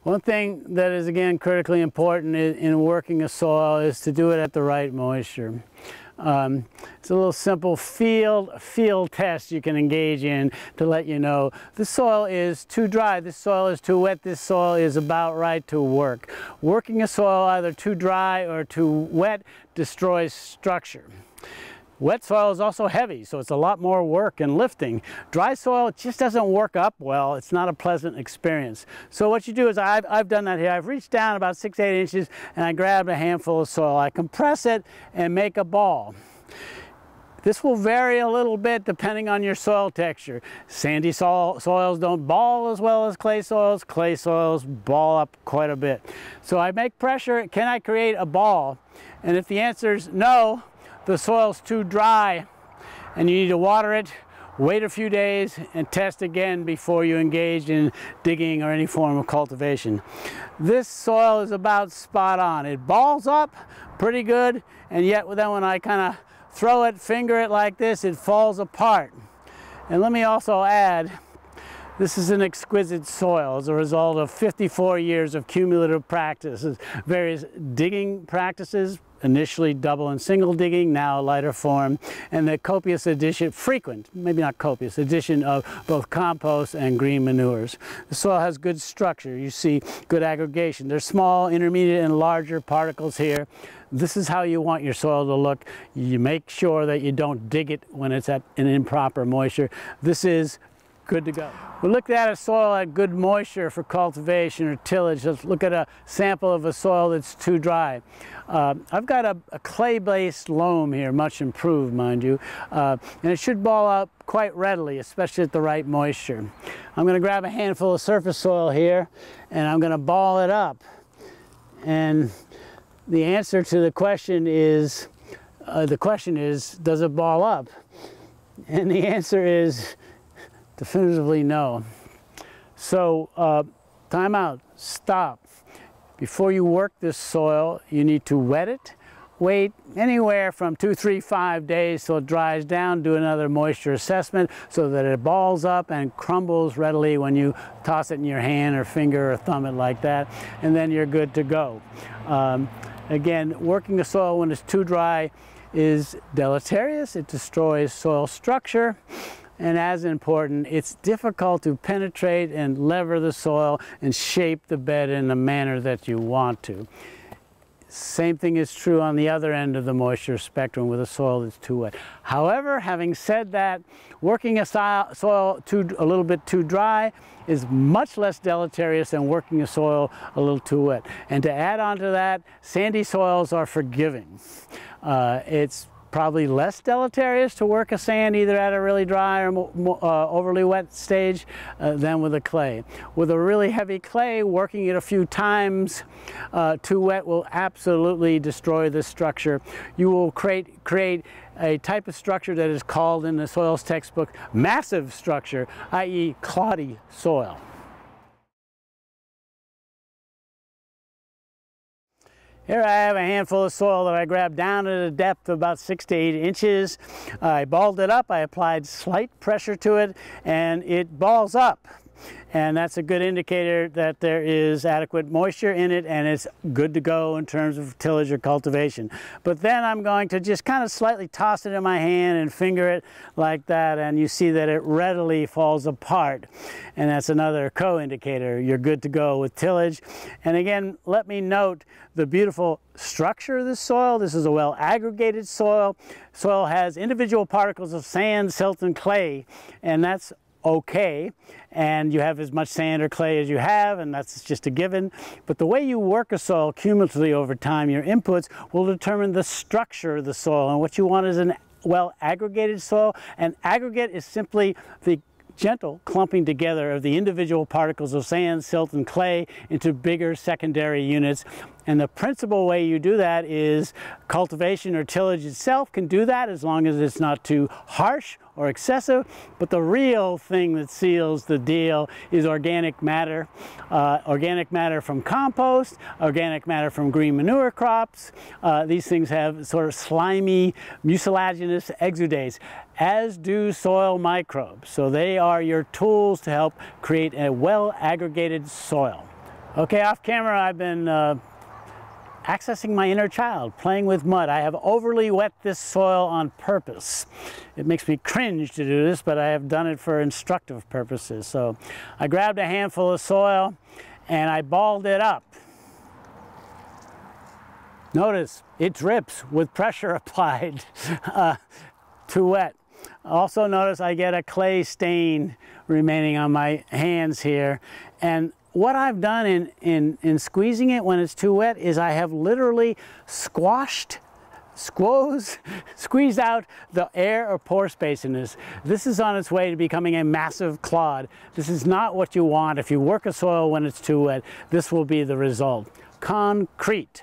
One thing that is, again, critically important in working a soil is to do it at the right moisture. It's a little simple field test you can engage in to let you know this soil is too dry, this soil is too wet, this soil is about right to work. Working a soil either too dry or too wet destroys structure. Wet soil is also heavy, so it's a lot more work and lifting. Dry soil just doesn't work up well. It's not a pleasant experience. So what you do is, I've done that here. I've reached down about 6 to 8 inches and I grabbed a handful of soil. I compress it and make a ball. This will vary a little bit depending on your soil texture. Sandy soils don't ball as well as clay soils. Clay soils ball up quite a bit. So I make pressure. Can I create a ball? And if the answer is no, the soil's too dry and you need to water it, wait a few days and test again before you engage in digging or any form of cultivation. This soil is about spot on. It balls up pretty good, and yet then when I kind of throw it, finger it like this, it falls apart. And let me also add, this is an exquisite soil as a result of 54 years of cumulative practices, various digging practices, initially double and single digging, now lighter form, and the copious addition, frequent, maybe not copious, addition of both compost and green manures. The soil has good structure. You see good aggregation. There's small, intermediate, and larger particles here. This is how you want your soil to look. You make sure that you don't dig it when it's at an improper moisture. This is good to go. We looked at a soil at good moisture for cultivation or tillage. Let's look at a sample of a soil that's too dry. I've got a clay-based loam here, much improved, mind you, and it should ball up quite readily, especially at the right moisture. I'm going to grab a handful of surface soil here, and I'm going to ball it up. And the answer to the question is, does it ball up? And the answer is definitively no. So time out, stop. Before you work this soil, you need to wet it. Wait anywhere from 2, 3, 5 days till it dries down. Do another moisture assessment so that it balls up and crumbles readily when you toss it in your hand or finger or thumb it like that, and then you're good to go. Again, working the soil when it's too dry is deleterious. It destroys soil structure. And as important, it's difficult to penetrate and lever the soil and shape the bed in the manner that you want to. Same thing is true on the other end of the moisture spectrum with a soil that's too wet. However, having said that, working a soil a little bit too dry is much less deleterious than working a soil a little too wet. And to add on to that, sandy soils are forgiving. It's probably less deleterious to work a sand either at a really dry or overly wet stage than with a clay. With a really heavy clay, working it a few times too wet will absolutely destroy the structure. You will create a type of structure that is called in the soils textbook massive structure, i.e. cloddy soil. Here I have a handful of soil that I grabbed down at a depth of about 6 to 8 inches. I balled it up, I applied slight pressure to it, and it balls up. And that's a good indicator that there is adequate moisture in it and it's good to go in terms of tillage or cultivation. But then I'm going to just kind of slightly toss it in my hand and finger it like that, and you see that it readily falls apart. And that's another co-indicator. You're good to go with tillage. And again, let me note the beautiful structure of this soil. This is a well aggregated soil. Soil has individual particles of sand, silt, and clay, and that's okay, and you have as much sand or clay as you have, and that's just a given. But the way you work a soil cumulatively over time, your inputs will determine the structure of the soil, and what you want is an well aggregated soil. And aggregate is simply the gentle clumping together of the individual particles of sand, silt, and clay into bigger secondary units. And the principal way you do that is cultivation or tillage itself can do that as long as it's not too harsh or excessive. But the real thing that seals the deal is organic matter. Organic matter from compost, organic matter from green manure crops. These things have sort of slimy, mucilaginous exudates, as do soil microbes. So they are your tools to help create a well aggregated soil. Okay, off camera I've been accessing my inner child, playing with mud. I have overly wet this soil on purpose. It makes me cringe to do this, but I have done it for instructive purposes. So I grabbed a handful of soil and I balled it up. Notice it drips with pressure applied. Too wet. Also notice I get a clay stain remaining on my hands here. And what I've done in squeezing it when it's too wet is I have literally squeezed out the air or pore space in this. This is on its way to becoming a massive clod. This is not what you want. If you work a soil when it's too wet, this will be the result. Concrete.